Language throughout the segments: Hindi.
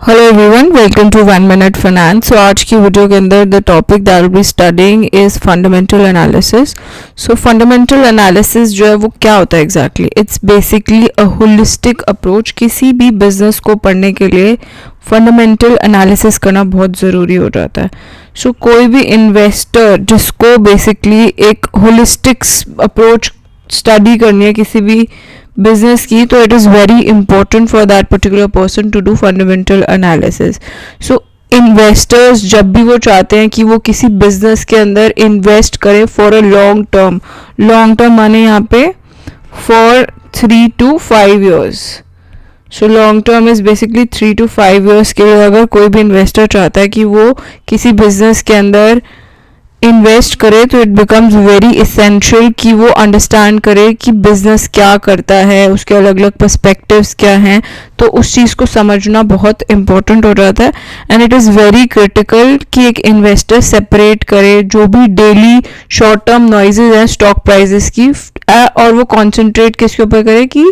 Hello everyone, welcome to 1 minute finance. So आज की वीडियो के अंदर the topic that will be studying is fundamental analysis. So fundamental analysis जो है वो क्या होता है exactly? It's basically a holistic approach. किसी भी बिजनेस को पढ़ने के लिए फंडामेंटल एनालिसिस करना बहुत ज़रूरी हो जाता है। सो कोई भी इन्वेस्टर जिसको बेसिकली एक होलिस्टिक अप्रोच स्टडी करनी है किसी भी बिजनेस की, तो it is very important for that particular person to do fundamental analysis. So investors जब भी वो चाहते हैं कि वो किसी बिजनेस के अंदर इन्वेस्ट करें फॉर अ लॉन्ग टर्म माने यहाँ पे for 3 to 5 years। So long term is basically 3 to 5 years के लिए अगर कोई भी इन्वेस्टर चाहता है कि वो किसी बिजनेस के अंदर इन्वेस्ट करे, तो इट बिकम्स वेरी इसेंशियल कि वो अंडरस्टैंड करे कि बिजनेस क्या करता है, उसके अलग अलग पर्सपेक्टिव्स क्या हैं। तो उस चीज़ को समझना बहुत इंपॉर्टेंट हो जाता है and it is very critical कि एक इन्वेस्टर सेपरेट करे जो भी डेली शॉर्ट टर्म नॉइजेज हैं स्टॉक प्राइजेस की, और वो कॉन्सेंट्रेट किसके ऊपर करे कि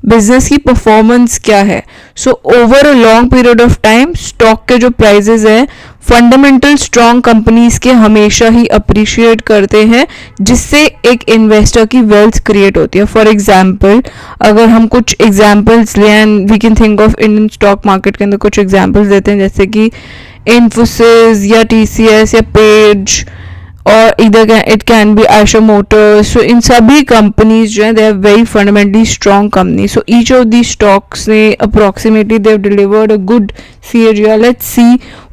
बिजनेस की परफॉर्मेंस क्या है। So over a long period of time stock के जो प्राइजेस हैं फंडामेंटल स्ट्रॉन्ग कंपनीज के हमेशा ही अप्रिशिएट करते हैं, जिससे एक इन्वेस्टर की वेल्थ क्रिएट होती है। फॉर एग्जाम्पल अगर हम कुछ एग्जाम्पल्स लें and we can think of Indian stock market के अंदर कुछ एग्जाम्पल्स देते हैं, जैसे कि इन्फोसिस या टीसीएस या पेज, और इधर it can be Eicher motors. So इन सभी कंपनीज जो है they are very fundamentally strong company. So each of the stocks ने approximately they have delivered a good CAGR। Let's see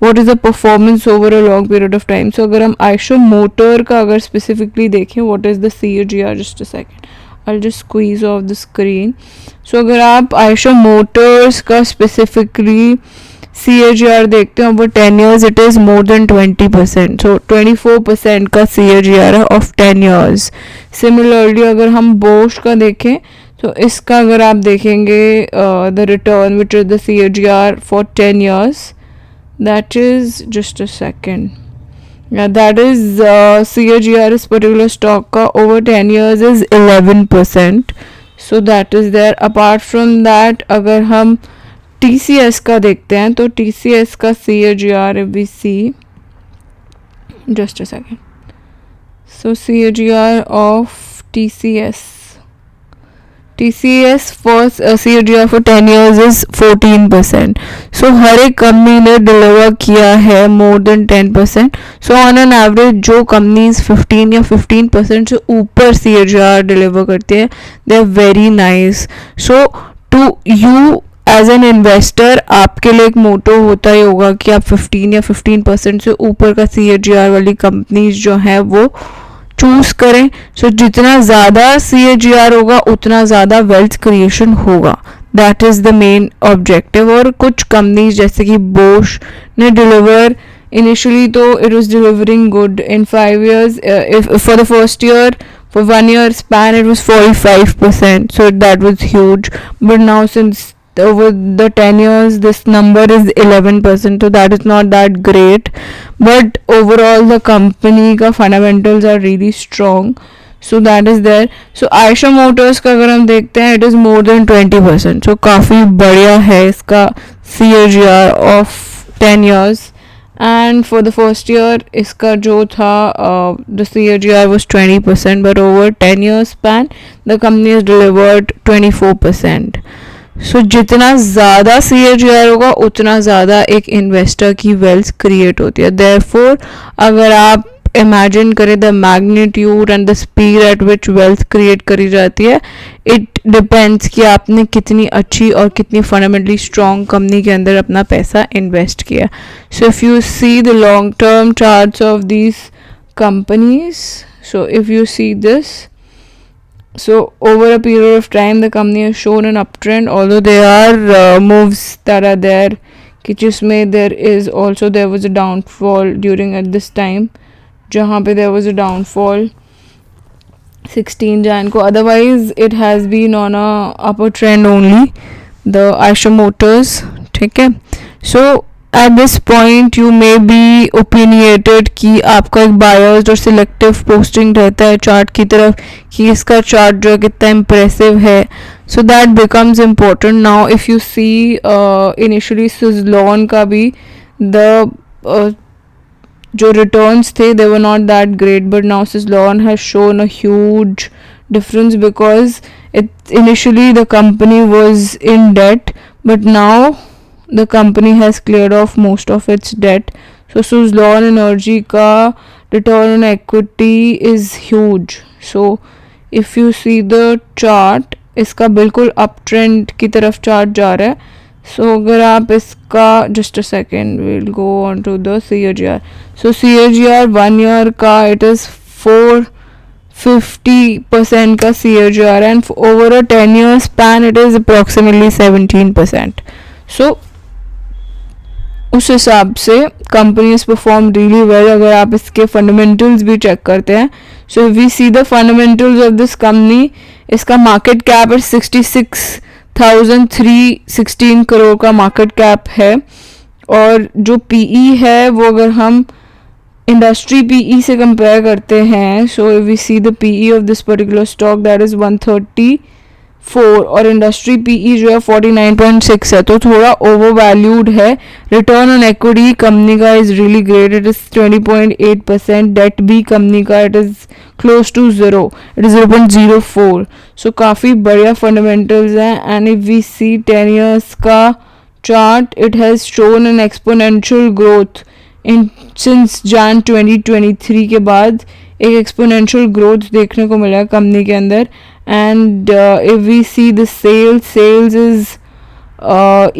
what is the performance over a long period of time. So अगर हम आयशा मोटर का अगर स्पेसिफिकली देखें what is the CAGR, just a second, I just squeeze off the screen. So अगर आप आयशा मोटर्स का स्पेसिफिकली CAGR देखते हैं over 10 years, it is more than 20%। सो 24% का CAGR है ऑफ 10 years। सिमिलरली अगर हम बोश का देखें तो इसका अगर आप देखेंगे the return which is the CAGR for 10 years, that is just a second, that is CAGR इस पर्टिकुलर स्टॉक का over 10 years is 11%। So that is there. Apart from that अगर हम TCS का देखते हैं तो TCS का CAGR we see, just a second, so CAGR of TCS for CAGR for 10 years is 14%। So हर एक कंपनी ने डिलीवर किया है more than 10%। So on an average जो कंपनीज 15 या 15% से ऊपर CAGR डिलीवर करती है, they are very nice. So to you as an investor आपके लिए एक मोटो होता ही होगा कि आप 15 या 15% से ऊपर का CAGR वाली कंपनीज जो है वो चूज करें। सो जितना ज़्यादा CAGR होगा उतना ज़्यादा वेल्थ क्रिएशन होगा। That is the main objective. और कुछ कंपनीज जैसे कि बोश ने डिलीवर इनिशियली तो it was delivering good in 5 years, for the first year, for 1 year span it was 45%, so that was huge. But now since over the 10 years this number is 11%, so that is not that great, but overall the company ka fundamentals are really strong, so that is there. So Aisha Motors का अगर हम देखते हैं it is more than 20%, so काफ़ी बढ़िया है इसका CAGR of 10 years. And for the first year इसका जो था the CAGR was 20%, but over 10 years span the company has delivered 24%. सो जितना ज़्यादा CAGR होगा उतना ज़्यादा एक इन्वेस्टर की वेल्थ क्रिएट होती है। देयरफॉर अगर आप इमेजिन करें the magnitude and the speed at which wealth create करी जाती है, इट डिपेंड्स कि आपने कितनी अच्छी और कितनी फंडामेंटली स्ट्रॉन्ग कंपनी के अंदर अपना पैसा इन्वेस्ट किया। So if you see the long term charts of these companies, so if you see this, so over a period of time the company has shown an uptrend, although there are moves that are there कि जिसमें there was a downfall during at this time, जहाँ पे there was a downfall 16 Jan को, otherwise it has been on a upper trend only, the Aisha Motors, ठीक है। So at this point you may be opinionated कि आपका एक biased और selective posting रहता है चार्ट की तरफ कि इसका चार्ट जो है कितना impressive है. So that becomes important. Now if you see initially Suzlon का भी the जो returns थे they were not that great, but now Suzlon has shown a huge difference because initially the company was in debt, but now the company has cleared off most of its debt. So Suzlon Energy ka return on equity is huge. So if you see the chart, इसका बिल्कुल अप ट्रेंड की तरफ चार्ट जा रहा है. सो अगर आप इसका just a second will go on to the CAGR. So CAGR 1 year का इट इज़ 450% का CAGR and over a 10-year span it is approximately 17%. So उस हिसाब से कंपनीज परफॉर्म रियली वेल. अगर आप इसके फंडामेंटल्स भी चेक करते हैं, so we see the fundamentals of this company. इसका मार्केट कैप 66,316 करोड़ का मार्केट कैप है, और जो PE है वो अगर हम इंडस्ट्री PE से कंपेयर करते हैं, so we see the PE of this particular stock that is 134 और इंडस्ट्री PE जो है 49.6 है, तो थोड़ा ओवर वैल्यूड है. रिटर्न ऑन इक्विटी कंपनी का is really great, it is 20.8%. Debt भी कंपनी का it is close to 0, it is 0.04. So काफ़ी बढ़िया फंडामेंटल्स हैं. And if we see 10 years का chart, it has shown an exponential growth in since Jan 2023 के बाद एक एक्सपोनेंशियल ग्रोथ देखने को मिला है कंपनी के अंदर. And if we see the sales is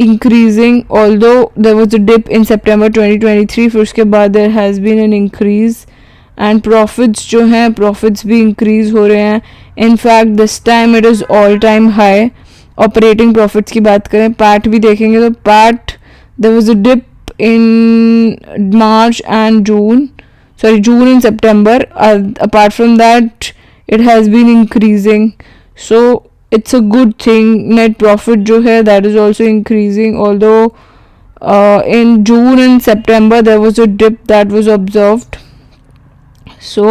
increasing, although there was a dip in September 2023, फिर उसके बाद there has been an increase. And profits जो हैं, profits भी increase हो रहे हैं. In fact this time it is all time high. Operating profits की बात करें, PAT भी देखेंगे तो PAT there was a dip in March and June and September. Apart from that it has been increasing, so it's a good thing. Net profit जो है that is also increasing, although in June and September there was a dip that was observed. So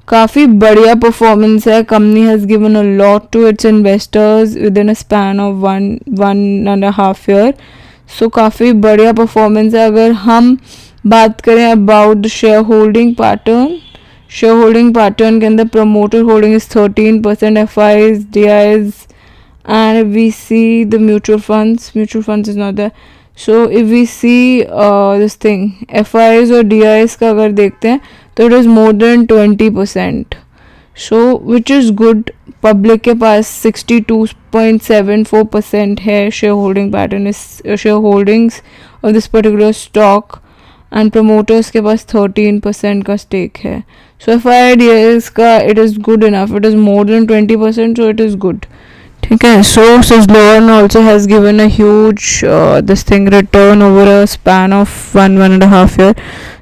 काफ़ी बढ़िया परफॉर्मेंस है. Company has given a lot to its investors within a span of one and a half year. So काफ़ी बढ़िया परफॉर्मेंस है. अगर हम बात करें about the shareholding pattern के अंदर promoter holding is 13%, FIs, DIs, and if we see the mutual funds is not there. So if we see this thing FIs और DIs का अगर देखते हैं तो it is more than 20%, so which is good. Public के पास 62.74% है shareholding pattern is shareholdings of this particular stock, and promoters के पास 13% का stake है. So FIDs का it is good enough, it is more than 20%, so it is good. ठीक है. So Suzlon also has given a huge this thing return over a span of one and a half year.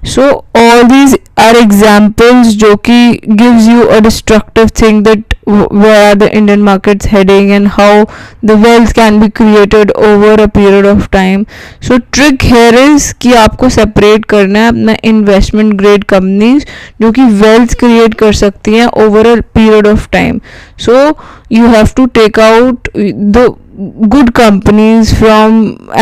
So all these are examples जो कि gives you a destructive thing that where are the Indian markets heading and how the wealth can be created over a period of time. So trick here is कि आपको separate करना है अपना investment grade companies जो कि wealth create कर सकती हैं over a period of time. So you have to take out the good companies from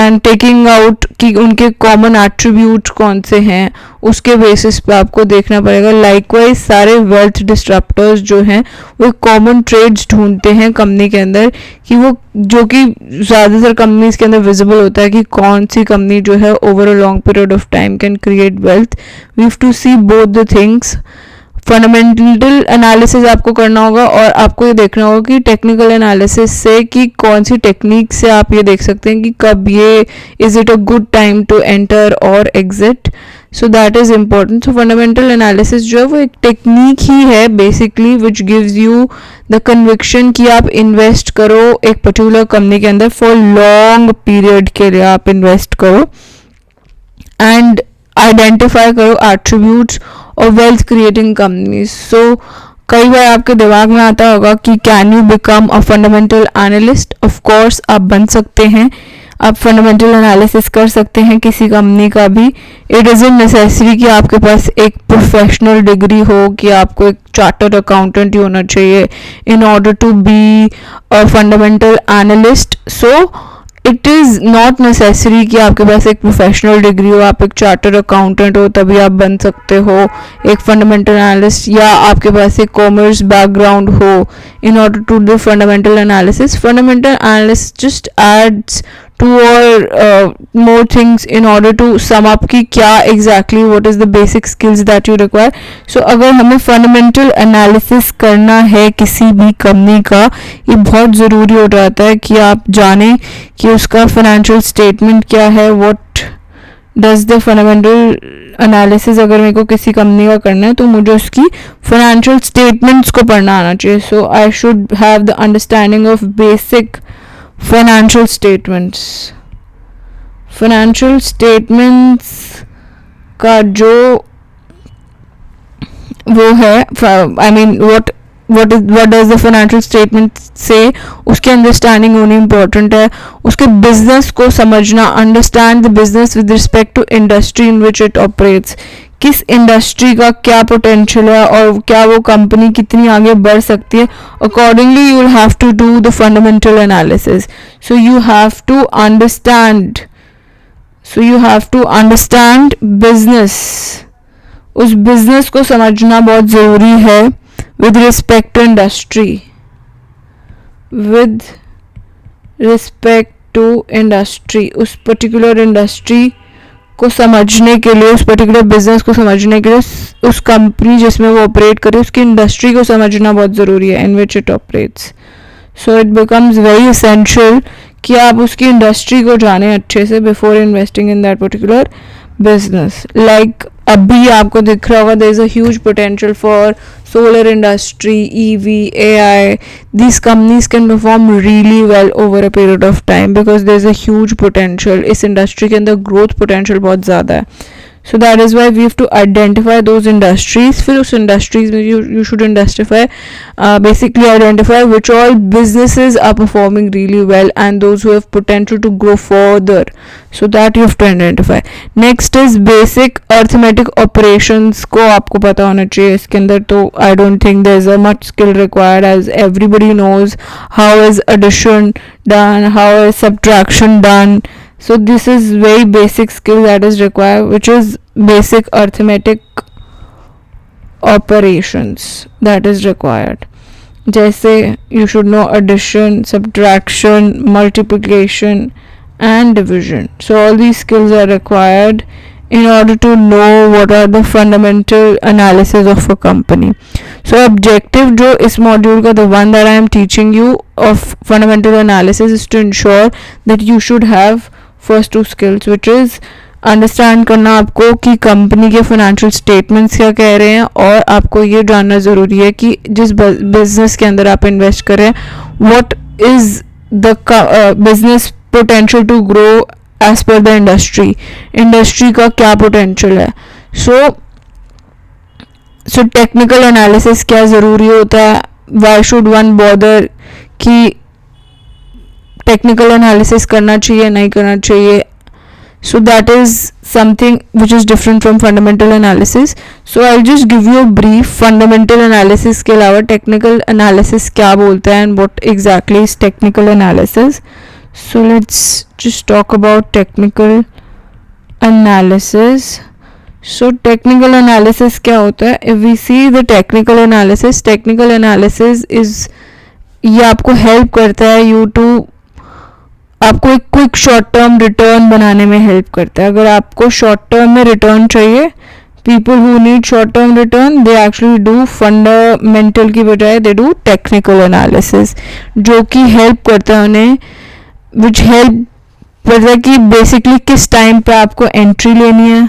and taking out कि उनके common attributes कौन से हैं, उसके basis पे आपको देखना पड़ेगा. Likewise सारे wealth disruptors जो हैं वो common traits ढूंढते हैं कंपनी के अंदर कि वो जो कि ज़्यादातर companies के अंदर visible होता है कि कौन सी company जो है over a long period of time can create wealth. We have to see both the things. Fundamental analysis आपको करना होगा और आपको ये देखना होगा कि टेक्निकल एनालिसिस से कि कौन सी टेक्निक से आप ये देख सकते हैं कि कब ये is it a good time to enter और exit. So that is important. So fundamental analysis जो है वो एक टेक्निक ही है basically which gives you the conviction कि आप इन्वेस्ट करो एक पर्टिकुलर कंपनी के अंदर फॉर लॉन्ग पीरियड के लिए आप इन्वेस्ट करो एंड आइडेंटिफाई करो एट्रीब्यूट्स और वेल्थ क्रिएटिंग कंपनीज. सो कई बार आपके दिमाग में आता होगा कि can you become a fundamental analyst. Of course आप बन सकते हैं आप फंडामेंटल एनालिसिस कर सकते हैं किसी कंपनी का भी. इट इज़ंट नेसेसरी कि आपके पास एक प्रोफेशनल डिग्री हो, कि आपको एक चार्टर्ड अकाउंटेंट ही होना चाहिए in order to be a fundamental analyst. So it is not necessary कि आपके पास एक प्रोफेशनल डिग्री हो, आप एक चार्टर्ड अकाउंटेंट हो तभी आप बन सकते हो एक फंडामेंटल एनालिस्ट, या आपके पास एक कॉमर्स बैकग्राउंड हो in order to do fundamental analysis. Fundamental analysis just adds two or more things in order to sum up कि क्या exactly what is the basic skills that you require. So अगर हमें fundamental analysis करना है किसी भी कंपनी का, ये बहुत ज़रूरी हो जाता है कि आप जानें कि उसका financial statement क्या है, what does the fundamental analysis. अगर मेरे को किसी कंपनी का करना है तो मुझे उसकी financial statements को पढ़ना आना चाहिए. So I should have the understanding of basic financial statements. financial statements का जो वो है, I mean what does the financial statement say, उसकी अंडरस्टैंडिंग होनी इम्पोर्टेंट है. उसके बिजनेस को समझना, understand the business with respect to industry in which it operates. किस इंडस्ट्री का क्या पोटेंशियल है और क्या वो कंपनी कितनी आगे बढ़ सकती है. Accordingly you will have to do the fundamental analysis. So you have to understand business. उस बिजनेस को समझना बहुत ज़रूरी है विद रिस्पेक्ट टू इंडस्ट्री. उस पर्टिकुलर इंडस्ट्री को समझने के लिए, उस पर्टिकुलर बिजनेस को समझने के लिए, उस कंपनी जिसमें वो ऑपरेट करे उसकी इंडस्ट्री को समझना बहुत ज़रूरी है in which it operates. So it becomes very essential कि आप उसकी इंडस्ट्री को जानें अच्छे से before investing in that particular business. Like अभी आपको दिख रहा होगा there is a huge potential for solar industry, EV, AI. These companies can perform really well over a period of time because there's a huge potential. इस industry के अंदर growth potential बहुत ज़्यादा है. So that is why we have to identify those industries. फिर उस industries में you should basically identify which all businesses are performing really well and those who have potential to grow further. So that you have to identify. Next is basic arithmetic operations को आपको पता होना चाहिए. इसके अंदर तो I don't think there is a much skill required as everybody knows how is addition done, how is subtraction done. So this is very basic skill that is required, which is basic arithmetic operations that is required. जैसे you should know addition, subtraction, multiplication and division. So all these skills are required in order to know what are the fundamental analysis of a company. So objective जो इस module का, the one that I am teaching you of fundamental analysis, is to ensure that you should have first two skills, which is understand करना आपको कि कंपनी के फाइनेंशियल स्टेटमेंट्स क्या कह रहे हैं, और आपको ये जानना ज़रूरी है कि जिस बिजनेस के अंदर आप इन्वेस्ट कर रहे हैं what is the business potential to grow as per the industry का क्या पोटेंशियल है. सो टेक्निकल एनालिसिस क्या ज़रूरी होता है, वाई शुड वन बॉदर कि टेक्निकल एनालिसिस करना चाहिए नहीं करना चाहिए. So that is something which is different from fundamental analysis. So I'll just give you a brief. fundamental analysis के अलावा technical analysis क्या बोलता है and what exactly is technical analysis. So let's just talk about technical analysis. So technical analysis क्या होता है? If we see the technical analysis is ये आपको help करता है आपको एक क्विक शॉर्ट टर्म रिटर्न बनाने में हेल्प करता है. अगर आपको शॉर्ट टर्म में रिटर्न चाहिए, people who need short term return they actually do fundamental की बजाय दे डू टेक्निकल एनालिसिस, जो कि हेल्प करता है उन्हें, विच हेल्प करता है कि बेसिकली किस टाइम पे आपको एंट्री लेनी है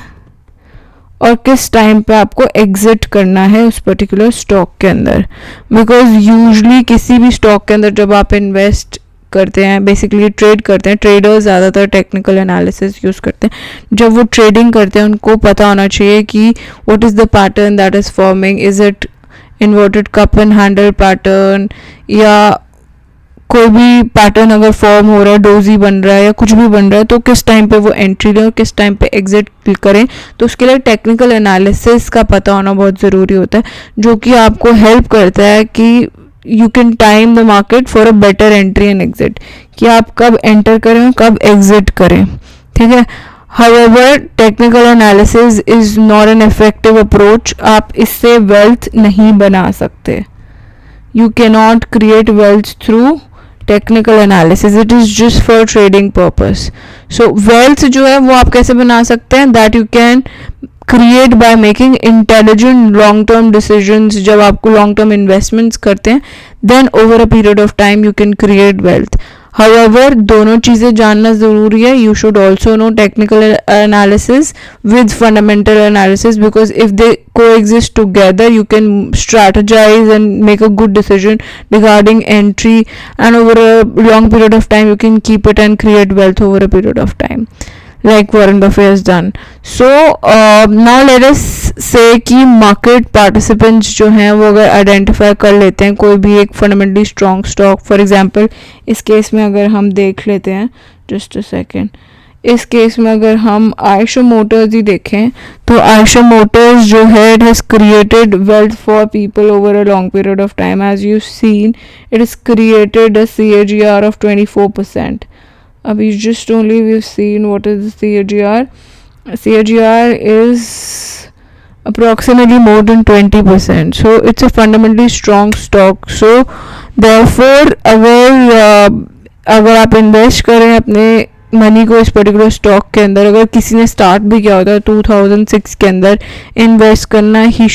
और किस टाइम पे आपको एग्जिट करना है उस पर्टिकुलर स्टॉक के अंदर. बिकॉज यूजली किसी भी स्टॉक के अंदर जब आप इन्वेस्ट करते हैं, बेसिकली ट्रेड करते हैं, ट्रेडर्स ज़्यादातर टेक्निकल एनालिसिस यूज़ करते हैं. जब वो ट्रेडिंग करते हैं उनको पता होना चाहिए कि what is the pattern that is forming, is it inverted cup and handle pattern या कोई भी पैटर्न अगर फॉर्म हो रहा है, डोजी बन रहा है या कुछ भी बन रहा है, तो किस टाइम पे वो एंट्री लें और किस टाइम पे एग्जिट करें, तो उसके लिए टेक्निकल एनालिसिस का पता होना बहुत ज़रूरी होता है, जो कि आपको हेल्प करता है कि you can time the market for a better entry and exit, कि आप कब एंटर करें और कब एग्जिट करें, ठीक है. However, technical analysis is not an effective approach. आप इससे wealth नहीं बना सकते. You cannot create wealth through technical analysis. It is just for trading purpose. So wealth जो है वो आप कैसे बना सकते हैं? That you can create by making intelligent long term decisions. जब आपको long term investments करते हैं, then over a period of time you can create wealth. However, दोनों चीज़ें जानना ज़रूरी है. You should also know technical analysis with fundamental analysis, because if they coexist together, you can strategize and make a good decision regarding entry, and over a long period of time, you can keep it and create wealth over a period of time, like Warren Buffett has done. So now let us say कि market participants जो हैं वो अगर identify कर लेते हैं कोई भी एक fundamentally strong stock, for example इस केस में अगर हम देख लेते हैं, just a second, इस केस में अगर हम Eicher Motors ही देखें तो Eicher Motors जो है it has created wealth for people over a long period of time. As you've seen, it has created a CAGR of 24%. अभी just only we've seen what is the CAGR. CAGR is approximately more than 20%. So it's a fundamentally strong stock. So therefore अगर आप इन्वेस्ट करें अपने मनी को इस पर्टिकुलर स्टॉक के अंदर, अगर किसी ने स्टार्ट भी किया होता है 2006 के अंदर इन्वेस्ट करना, he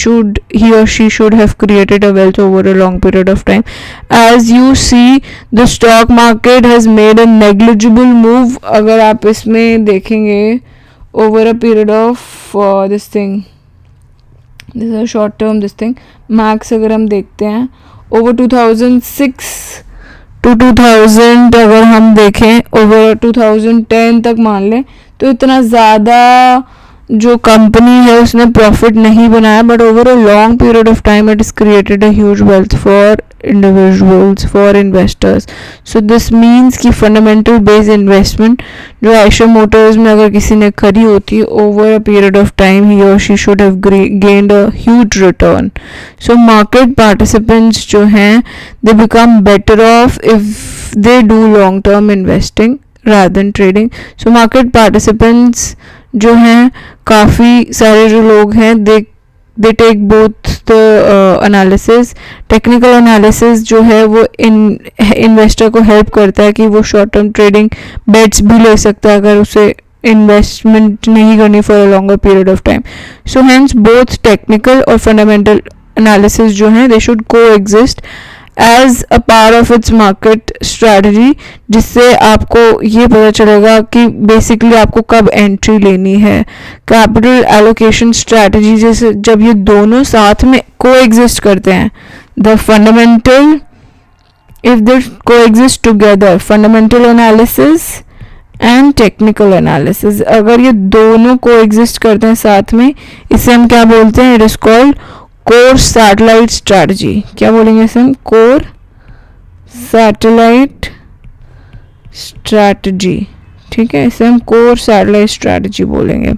or she should have created a wealth over a long period of time. As you see, the stock market has made a negligible move. अगर आप इसमें देखेंगे over a period of this is a short term this thing, max अगर हम देखते हैं over 2006 to 2000, अगर हम देखें ओवर 2010 तक मान लें, तो इतना ज़्यादा जो कंपनी है उसने प्रॉफिट नहीं बनाया, but over a long period of time it is created a huge wealth for individuals, for investors. So this means कि फंडामेंटल बेस्ड इन्वेस्टमेंट जो आयशर मोटर्स में अगर किसी ने करी होती है over a period of time, he or she should have gained a huge return. So market participants जो हैं they become better off if they do long term investing rather than trading. So market participants जो हैं काफ़ी सारे जो लोग हैं they take both the analysis. Technical analysis जो है वो इन्वेस्टर को हेल्प करता है कि वो शॉर्ट टर्म ट्रेडिंग बेट्स भी ले सकता है अगर उसे इन्वेस्टमेंट नहीं करनी for a longer period of time. So hence both technical और फंडामेंटल एनालिसिस जो है they should coexist as a part of its market strategy, जिससे आपको ये पता चलेगा कि बेसिकली आपको कब एंट्री लेनी है. कैपिटल एलोकेशन स्ट्रैटेजी जैसे जब ये दोनों साथ में को एग्जिस्ट करते हैं, द फंडामेंटल इफ दे को exist together, fundamental analysis and technical analysis, अगर ये दोनों को एग्जिस्ट करते हैं साथ में, इसे हम क्या बोलते हैं, it is called core satellite strategy. क्या बोलेंगे इसे हम, कोर सैटेलाइट स्ट्रैटेजी. ठीक है, इसे हम कोर सैटेलाइट स्ट्रैटेजी बोलेंगे.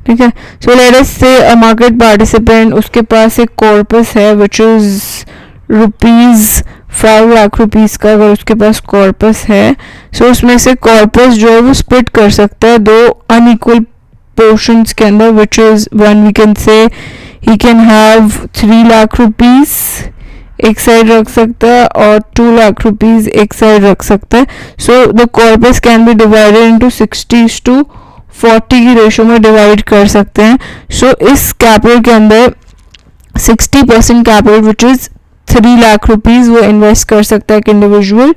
ठीक है. सो लेट अस से अ मार्केट पार्टिसिपेंट, उसके पास एक कॉर्पस है विच इज ₹5 लाख का अगर उसके पास कॉर्पस है, सो उसमें से कॉर्पस जो है वो स्प्लिट कर सकता है दो अनइक्वल पोर्शंस के अंदर, which is one we can say he can have 3 lakh एक साइड रख सकता है और 2 लाख एक साइड रख सकता है. So the corpus can be divided into 60:40 की रेशो में डिवाइड कर सकते हैं. सो इस कैपिटल के अंदर 60% कैपिटल विच इज 3 लाख वो इन्वेस्ट कर सकता है एक इंडिविजुअल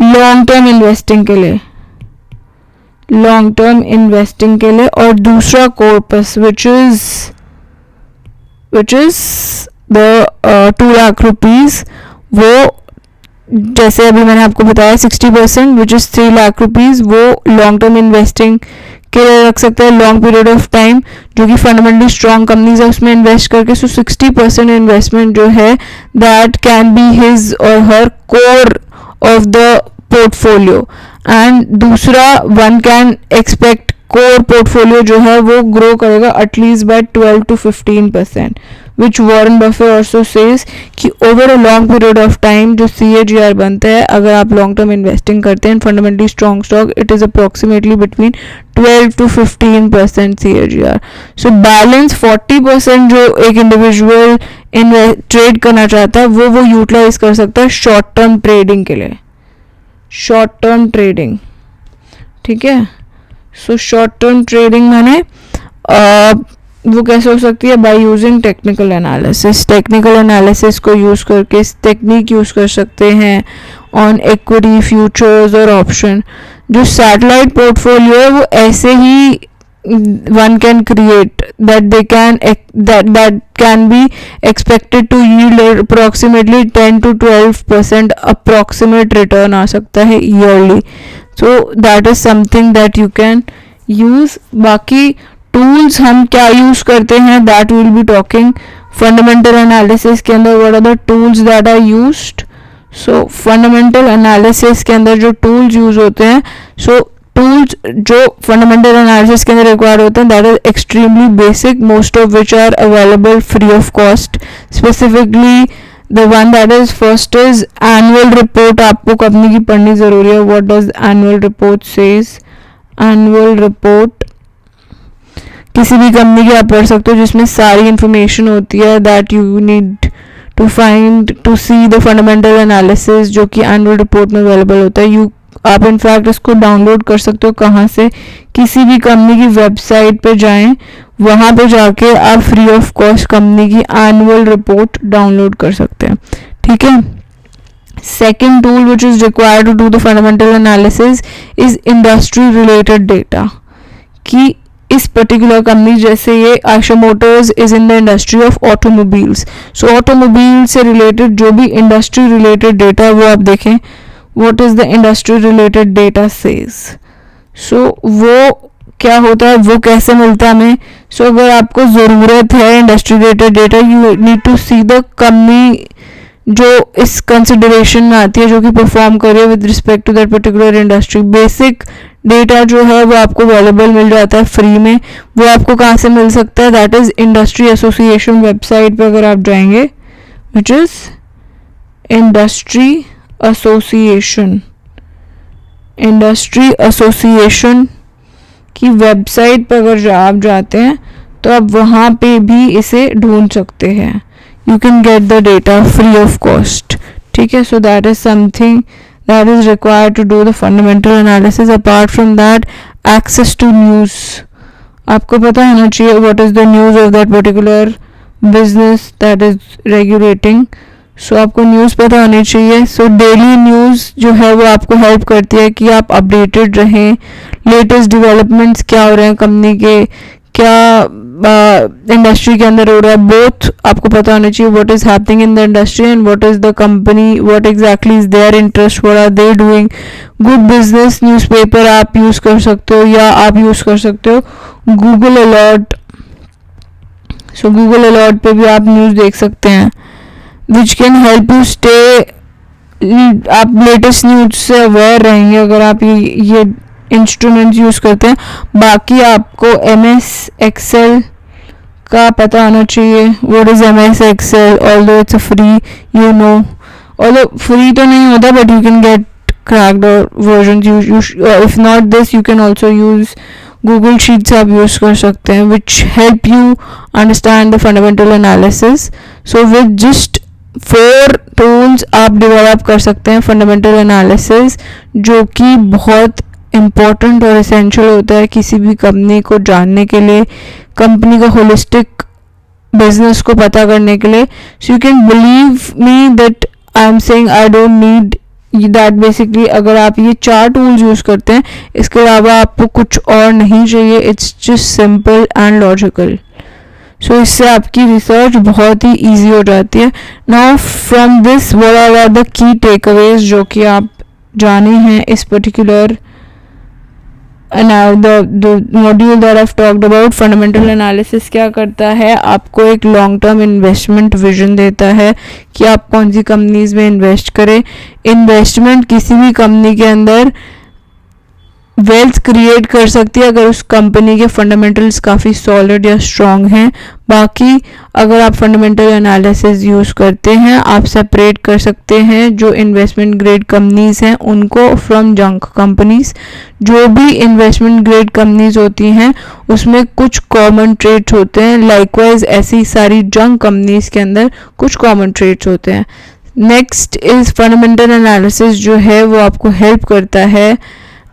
लॉन्ग टर्म इन्वेस्टिंग के लिए, और दूसरा corpus which is the 2 lakh वो जैसे अभी मैंने आपको बताया 60% which is 3 लाख वो लॉन्ग टर्म इन्वेस्टिंग के लिए रख सकते हैं लॉन्ग पीरियड ऑफ टाइम, जो कि फंडामेंटली स्ट्रॉन्ग कंपनीज है उसमें इन्वेस्ट करके. सो 60% इन्वेस्टमेंट जो है that can be his or her core of the portfolio, and दूसरा one can expect core portfolio जो है वो ग्रो करेगा at least by 12 to 15%, which Warren Buffett also says कि over a long period of time जो CAGR बनता है अगर आप लॉन्ग टर्म इन्वेस्टिंग करते हैं fundamentally strong stock, it is approximately between 12 to 15% CAGR. So balance 40% जो एक इंडिविजुअल ट्रेड करना चाहता है वो यूटिलाइज कर सकता है शॉर्ट टर्म ट्रेडिंग के लिए, शॉर्ट टर्म ट्रेडिंग. ठीक है, सो शॉर्ट टर्म ट्रेडिंग मैंने वो कैसे हो सकती है, by using technical analysis. Technical analysis को यूज़ करके टेक्निक यूज़ कर सकते हैं ऑन इक्विटी, फ्यूचर्स और ऑप्शन. जो सैटेलाइट पोर्टफोलियो है वो ऐसे ही one can create that they can that can be expected to yield approximately 10 to 12% approximate return आ सकता है yearly. So that is something that you can use. बाकी tools हम क्या use करते हैं that will be talking. Fundamental analysis के अंदर what are the tools that are used. So fundamental analysis के अंदर जो tools use होते हैं, so टूल्स जो फंडामेंटल एनालिसिस के अंदर रिक्वायर होते हैं that is extremely basic, most of which are available free of cost. Specifically the one that is first is annual report. आपको कंपनी की पढ़नी ज़रूरी है. What does annual report say. Annual report किसी भी कंपनी की आप पढ़ सकते हो जिसमें सारी इंफॉर्मेशन होती है that you need to find to see the fundamental analysis, जो कि एनुअल रिपोर्ट में अवेलेबल होता है. आप इनफैक्ट इसको डाउनलोड कर सकते हो. कहाँ से, किसी भी कंपनी की वेबसाइट पे जाएं, वहाँ पे जाके आप फ्री ऑफ कॉस्ट कंपनी की एनुअल रिपोर्ट डाउनलोड कर सकते हैं. ठीक है. Second tool which is required to do the fundamental analysis is industry related data. कि इस पर्टिकुलर कंपनी जैसे ये Eicher Motors is in the industry of automobiles, so automobile से रिलेटेड जो भी इंडस्ट्री रिलेटेड डेटा है वो आप देखें. what is the industry related data says. so वो क्या होता है, वो कैसे मिलता है हमें. so अगर आपको ज़रूरत है industry related data, you need to see the company जो इस कंसिडरेशन में आती है, जो कि परफॉर्म कर रही है with respect to that particular industry. Basic data जो है वो आपको अवेलेबल मिल जाता है फ्री में. वो आपको कहाँ से मिल सकता है, that is industry association website पे अगर आप जाएंगे, विच इज़ इंडस्ट्री एसोसिएशन की वेबसाइट पर अगर आप जाते हैं तो आप वहाँ पे भी इसे ढूंढ सकते हैं. You can get the data free of cost. ठीक है. So that is something that is required to do the fundamental analysis. Apart from that, access to news. आपको पता होना चाहिए what is the news of that particular business that is regulating. So आपको न्यूज़ पता होनी चाहिए. सो डेली न्यूज़ जो है वो आपको हेल्प करती है कि आप अपडेटेड रहें. लेटेस्ट डेवलपमेंट्स क्या हो रहे हैं कंपनी के, क्या इंडस्ट्री के अंदर हो रहा है, बोथ आपको पता होना चाहिए. What is happening in the industry and what is the company, what exactly is their interest, what are they doing. Good business newspaper आप यूज़ कर सकते हो, या आप यूज़ कर सकते हो Google alert. So Google alert पे भी आप न्यूज़ देख सकते हैं, which can help you stay. आप लेटेस्ट न्यूज से अवेयर रहेंगे अगर आप ये इंस्ट्रूमेंट्स यूज़ करते हैं. बाकी आपको MS Excel का पता होना चाहिए. What is MS Excel, although it's a free, you know, although free तो नहीं होता but you can gate cracked version. If not this you can also use Google sheets. आप यूज़ कर सकते हैं which help you understand the fundamental analysis. So with just 4 tools आप डेवलप कर सकते हैं फंडामेंटल एनालिसिस, जो कि बहुत इम्पोर्टेंट और एसेंशियल होता है किसी भी कंपनी को जानने के लिए, कंपनी का होलिस्टिक बिजनेस को पता करने के लिए. So you can believe me that I am saying I don't need that. Basically अगर आप ये 4 टूल्स यूज़ करते हैं, इसके अलावा आपको कुछ और नहीं चाहिए. It's just simple and logical. So इससे आपकी रिसर्च बहुत ही ईजी हो जाती है. Now from this what are the key takeaways जो कि आप जाने हैं इस particular now the module that I've talked about, fundamental analysis क्या करता है, आपको एक लॉन्ग टर्म इन्वेस्टमेंट विजन देता है कि आप कौन सी कंपनीज में इन्वेस्ट करें. इन्वेस्टमेंट किसी भी कंपनी के अंदर वेल्थ क्रिएट कर सकती है अगर उस कंपनी के फंडामेंटल्स काफ़ी सॉलिड या स्ट्रॉन्ग हैं. बाकी अगर आप फंडामेंटल एनालिसिस यूज़ करते हैं, आप सेपरेट कर सकते हैं जो इन्वेस्टमेंट ग्रेड कंपनीज हैं उनको फ्रॉम जंक कंपनीज. जो भी इन्वेस्टमेंट ग्रेड कंपनीज होती हैं उसमें कुछ कॉमन ट्रेड्स होते हैं, लाइकवाइज ऐसी सारी जंक कंपनीज के अंदर कुछ कॉमन ट्रेड्स होते हैं. नेक्स्ट इज फंडामेंटल एनालिसिस जो है वो आपको हेल्प करता है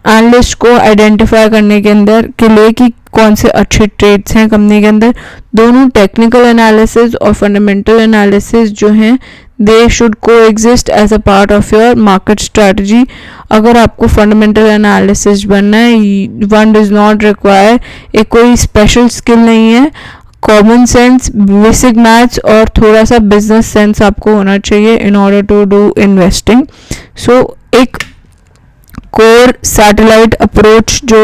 एनालिस्ट को आइडेंटिफाई करने के अंदर के लिए कि कौन से अच्छे ट्रेड्स हैं कंपनी के अंदर. दोनों टेक्निकल एनालिसिस और फंडामेंटल एनालिसिस जो हैं they should coexist as a part of your market strategy. अगर आपको फंडामेंटल एनालिसिस बनना है, वन डज नॉट रिक्वायर, एक कोई स्पेशल स्किल नहीं है, कॉमन सेंस, बेसिक मैथ्स और थोड़ा सा बिजनेस सेंस आपको होना चाहिए in order to do investing. So एक कोर सैटेलाइट अप्रोच जो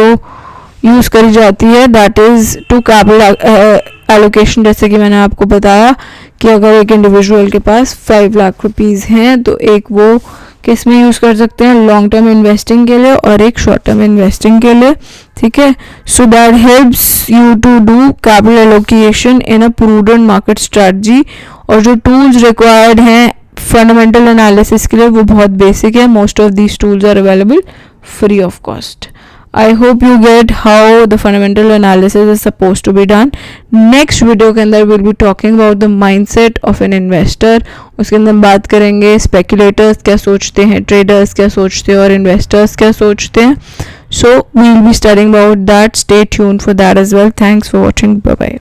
यूज़ करी जाती है that is to capital allocation. जैसे कि मैंने आपको बताया कि अगर एक इंडिविजुअल के पास 5 लाख रुपीज़ हैं तो एक वो किस में यूज़ कर सकते हैं, लॉन्ग टर्म इन्वेस्टिंग के लिए और एक शॉर्ट टर्म इन्वेस्टिंग के लिए. ठीक है, so that helps you to do capital allocation in a prudent market strategy. और जो टूल्स रिक्वायर्ड हैं फंडामेंटल एनालिसिस के लिए वो बहुत बेसिक है. Most of these tools are available free of cost. I hope you get how the fundamental analysis is suppose to be done. Next video के अंदर will be talking about the mindset of an investor. उसके अंदर हम बात करेंगे स्पेकुलेटर्स क्या सोचते हैं, ट्रेडर्स क्या सोचते हैं और इन्वेस्टर्स क्या सोचते हैं. So we will be studying about that. Stay tuned for that as well. Thanks for watching. Bye bye.